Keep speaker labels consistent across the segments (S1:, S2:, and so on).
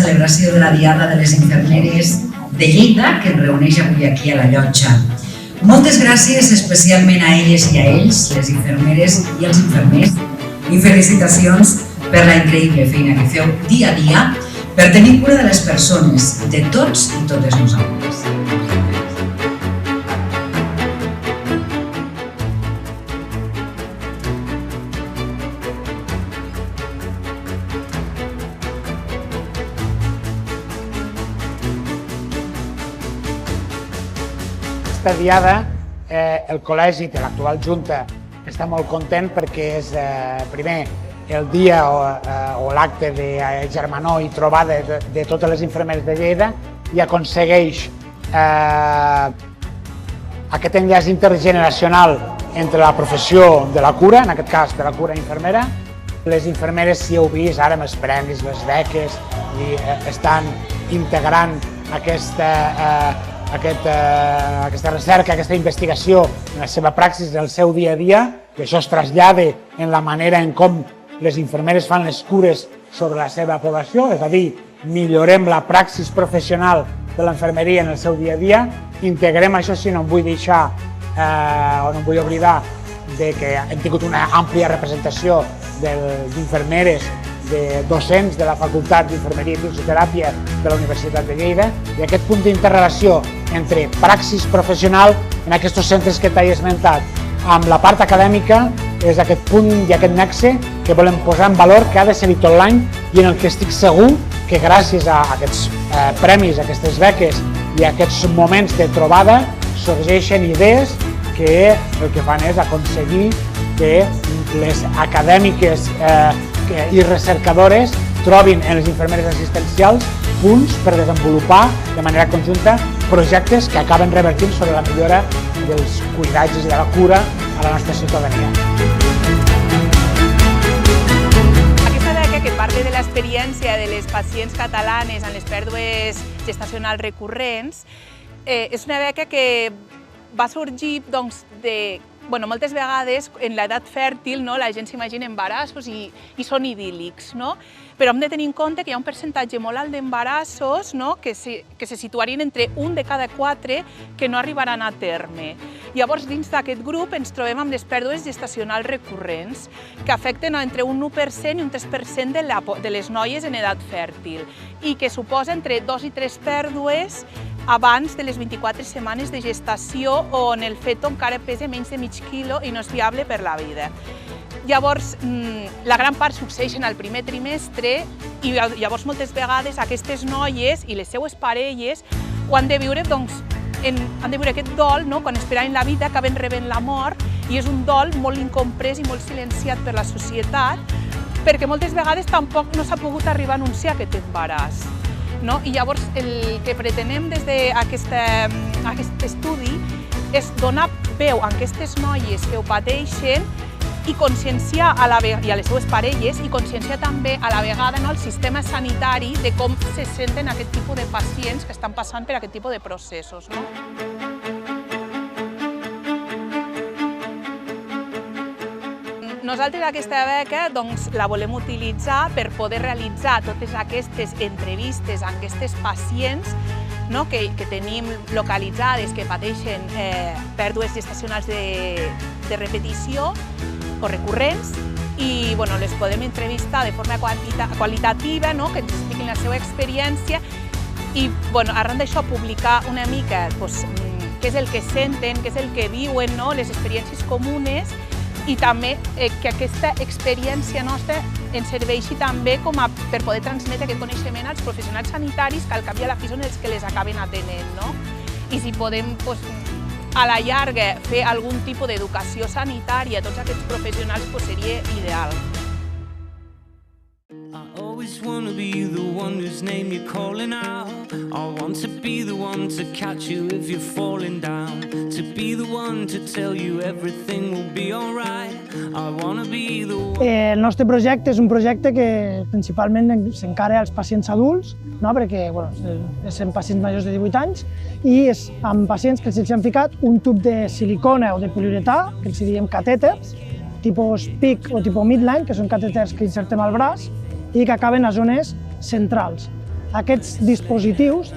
S1: celebració de la Diada de les Infermeres de Lleida, que ens reuneix avui aquí a la llotja. Moltes gràcies especialment a elles i a ells, les infermeres i els infermers, i felicitacions per la increïble feina que feu dia a dia per tenir cura de les persones, de tots i totes nosaltres.
S2: Aquesta diada, el col·legi de l'actual Junta està molt content perquè és, primer, el dia o l'acte de germanor i trobada de totes les infermeres de Lleida i aconsegueix aquest enllaç intergeneracional entre la professió de la cura, en aquest cas de la cura infermera. Les infermeres, si heu vist ara amb els premis, les beques, i estan integrant aquesta recerca, aquesta investigació en la seva praxis, en el seu dia a dia, i això es trasllada en la manera en com les infermeres fan les cures sobre la seva població, és a dir, millorem la praxis professional de l'infermeria en el seu dia a dia, integrem això, si no em vull deixar o no em vull oblidar de que hem tingut una àmplia representació d'infermeres, de docents de la Facultat d'Infermeria i Fisioteràpia de la Universitat de Lleida, i aquest punt d'interrelació entre praxis professional en aquests centres que t'he esmentat amb la part acadèmica és aquest punt i aquest nexe que volem posar en valor, que ha de ser tot l'any i en el que estic segur que gràcies a aquests premis, a aquestes beques i a aquests moments de trobada sorgeixen idees que el que fan és aconseguir que les acadèmiques i recercadores trobin en les infermeres assistencials punts per desenvolupar de manera conjunta projectes que acaben revertint sobre la millora dels cuidatges i de la cura a la nostra ciutadania.
S3: Aquesta beca, que parla de l'experiència de les pacients catalanes en les pèrdues gestacionals recurrents, és una beca que va sorgir moltes vegades en l'edat fèrtil la gent s'imagina embarassos i són idíl·lics, però hem de tenir en compte que hi ha un percentatge molt alt d'embarassos que se situarien entre un de cada 4 que no arribaran a terme. Llavors, dins d'aquest grup ens trobem amb les pèrdues gestacionals recurrents, que afecten entre un 1% i un 3% de les noies en edat fèrtil i que suposa entre 2 i 3 pèrdues abans de les 24 setmanes de gestació on el feto encara pesa menys de mig quilo i no és viable per la vida. Llavors, la gran part succeeix en el primer trimestre i llavors moltes vegades aquestes noies i les seues parelles ho han de viure, han de viure aquest dol, quan esperaven la vida acaben rebent la mort i és un dol molt incomprès i molt silenciat per la societat perquè moltes vegades tampoc no s'ha pogut arribar a anunciar aquest embaràs. I llavors el que pretenem des d'aquest estudi és donar veu a aquestes noies que ho pateixen i conscienciar a les seues parelles i conscienciar també a la vegada el sistema sanitari de com se senten aquest tipus de pacients que estan passant per aquest tipus de processos. Nosaltres aquesta beca la volem utilitzar per poder realitzar totes aquestes entrevistes a aquestes pacients que tenim localitzades, que pateixen pèrdues gestacionals de repetició o recurrents i les podem entrevistar de forma qualitativa, que ens expliquin la seva experiència i arran d'això publicar una mica què és el que senten, què és el que viuen, les experiències comunes i també que aquesta experiència nostra ens serveixi també per poder transmetre aquest coneixement als professionals sanitaris que al cap i a la fi són els que les acaben atenent. I si podem a la llarga fer algun tipus d'educació sanitària a tots aquests professionals seria ideal.
S4: always wanna be the one whose name you're calling out. I want to be the one to catch you if you're falling down. To be the one to tell you everything will be alright. I wanna be the one.
S5: El nostre projecte és un projecte que principalment s'encara als pacients adults, perquè són pacients majors de 18 anys, i és amb pacients que se'ls han ficat un tub de silicona o de poliuretà, que els diem catèters, tipus PIC o tipus midline, que són catèters que insertem al braç i que acaben a zones centrals. Aquests dispositius,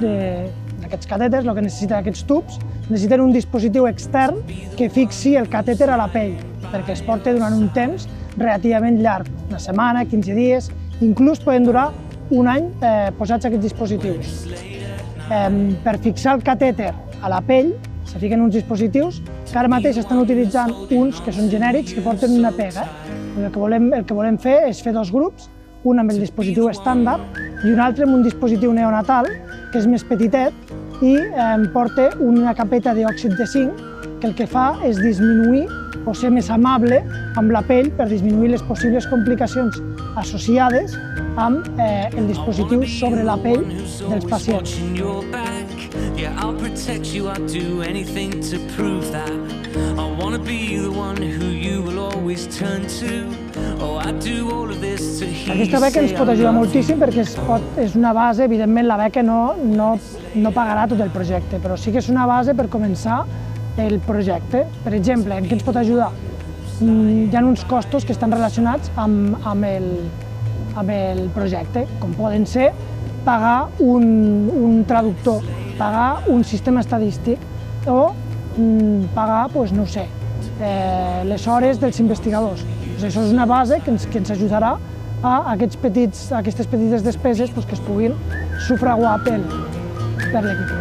S5: aquests catèters, el que necessiten aquests tubs, necessiten un dispositiu extern que fixi el catèter a la pell, perquè es porta durant un temps relativament llarg, una setmana, 15 dies, inclús poden durar un any posats aquests dispositius. Per fixar el catèter a la pell, se fiquen uns dispositius que ara mateix estan utilitzant uns que són genèrics que porten una pega. El que volem fer és fer dos grups, un amb el dispositiu estàndard i un altre amb un dispositiu neonatal, que és més petitet i porta una capeta d'òxid de zinc que el que fa és disminuir o ser més amable amb la pell per disminuir les possibles complicacions associades amb el dispositiu sobre la pell dels pacients.
S4: Yeah, I'll protect you, I'll do anything to prove that. I wanna be the one who you will always turn to. Oh, I do all of this to hear you say I love you.
S5: Aquesta beca ens pot ajudar moltíssim perquè és una base, evidentment la beca no pagarà tot el projecte, però sí que és una base per començar el projecte. Per exemple, en què ens pot ajudar? Hi ha uns costos que estan relacionats amb el projecte, com poden ser pagar un traductor, pagar un sistema estadístic o pagar, no ho sé, les hores dels investigadors. Això és una base que ens ajudarà a aquestes petites despeses que es puguin sufraguar per l'equip.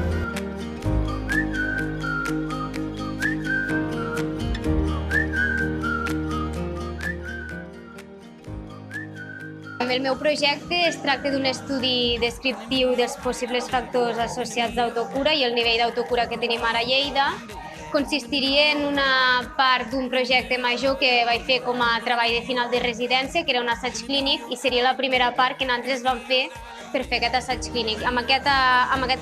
S6: El meu projecte es tracta d'un estudi descriptiu dels possibles factors associats d'autocura i el nivell d'autocura que tenim ara a Lleida. Consistiria en una part d'un projecte major que vaig fer com a treball de final de residència, que era un assaig clínic, i seria la primera part que nosaltres vam fer per fer aquest assaig clínic. Amb aquest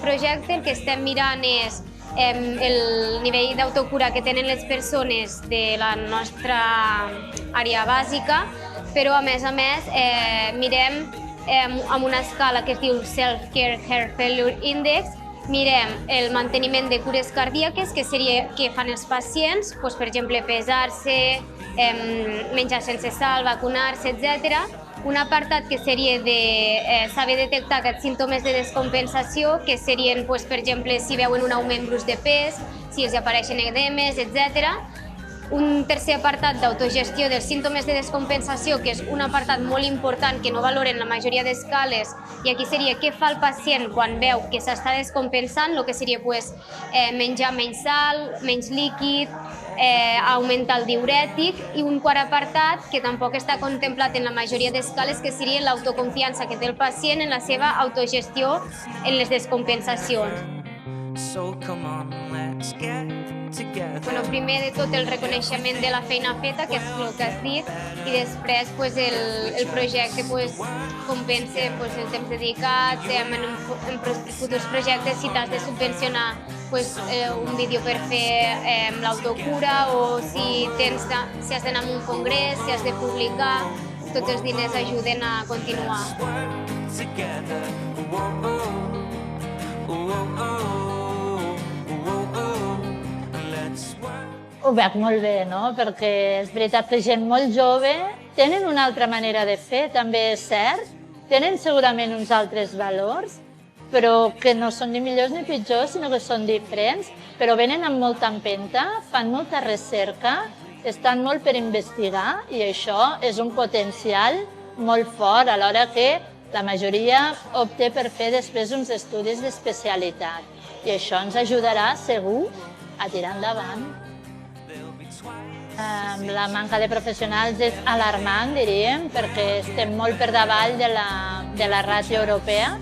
S6: projecte el que estem mirant és el nivell d'autocura que tenen les persones de la nostra àrea bàsica, però a més mirem amb una escala que es diu Self-Care Heart Failure Index, mirem el manteniment de cures cardíaques, que seria què fan els pacients, per exemple, pesar-se, menjar sense sal, vacunar-se, etc. Un apartat que seria de saber detectar aquests símptomes de descompensació, que serien, per exemple, si veuen un augment brusc de pes, si els apareixen edemes, etc. Un tercer apartat d'autogestió dels símptomes de descompensació, que és un apartat molt important que no valoren la majoria d'escales, i aquí seria què fa el pacient quan veu que s'està descompensant, el que seria menjar menys sal, menys líquid, augmentar el diürètic, i un quart apartat que tampoc està contemplat en la majoria d'escales, que seria l'autoconfiança que té el pacient en la seva autogestió en les descompensacions. Primer de tot el reconeixement de la feina feta, que és el que has dit, i després el projecte compensa el temps dedicat, en futurs projectes si t'has de subvencionar un vídeo per fer l'autocura, o si has d'anar a un congrés, si has de publicar, tots els diners ajuden a continuar.
S7: Ho veig molt bé, no? Perquè és veritat que gent molt jove tenen una altra manera de fer, també és cert, tenen segurament uns altres valors, però que no són ni millors ni pitjors, sinó que són diferents, però venen amb molta empenta, fan molta recerca, estan molt per investigar, i això és un potencial molt fort, alhora que la majoria opta per fer després uns estudis d'especialitat, i això ens ajudarà segur a tirar endavant. La manca de professionals és alarmant, diríem, perquè estem molt per davall de la ràtio europea,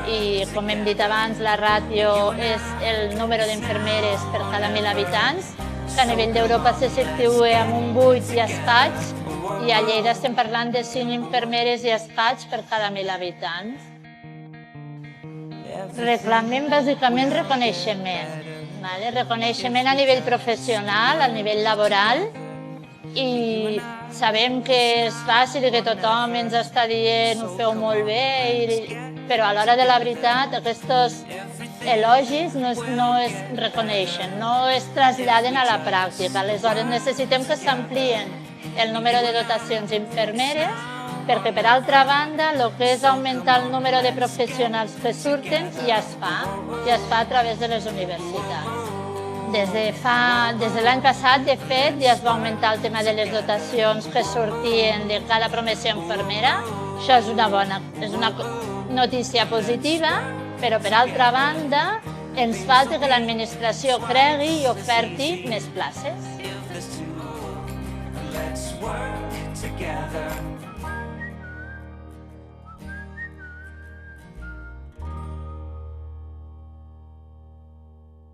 S7: i com hem dit abans, la ràtio és el número d'infermeres per cada 1.000 habitants, que a nivell d'Europa se situa amb un 8 i escaig, i a Lleida estem parlant de 5 infermeres i escaig per cada 1.000 habitants. Reclamem bàsicament reconeixement. Reconeixement a nivell professional, a nivell laboral, i sabem que és fàcil i que tothom ens està dient ho feu molt bé, però a l'hora de la veritat aquests elogis no es reconeixen, no es traslladen a la pràctica. Aleshores necessitem que s'amplien el número de dotacions infermeres perquè per altra banda el que és augmentar el número de professionals que surten ja es fa a través de les universitats. Des de l'any passat, de fet, ja es va augmentar el tema de les dotacions que sortien de cada promoció infermera. Això és una notícia positiva, però per altra banda ens falta que l'administració cregui i oferti més places.
S4: Let's work together.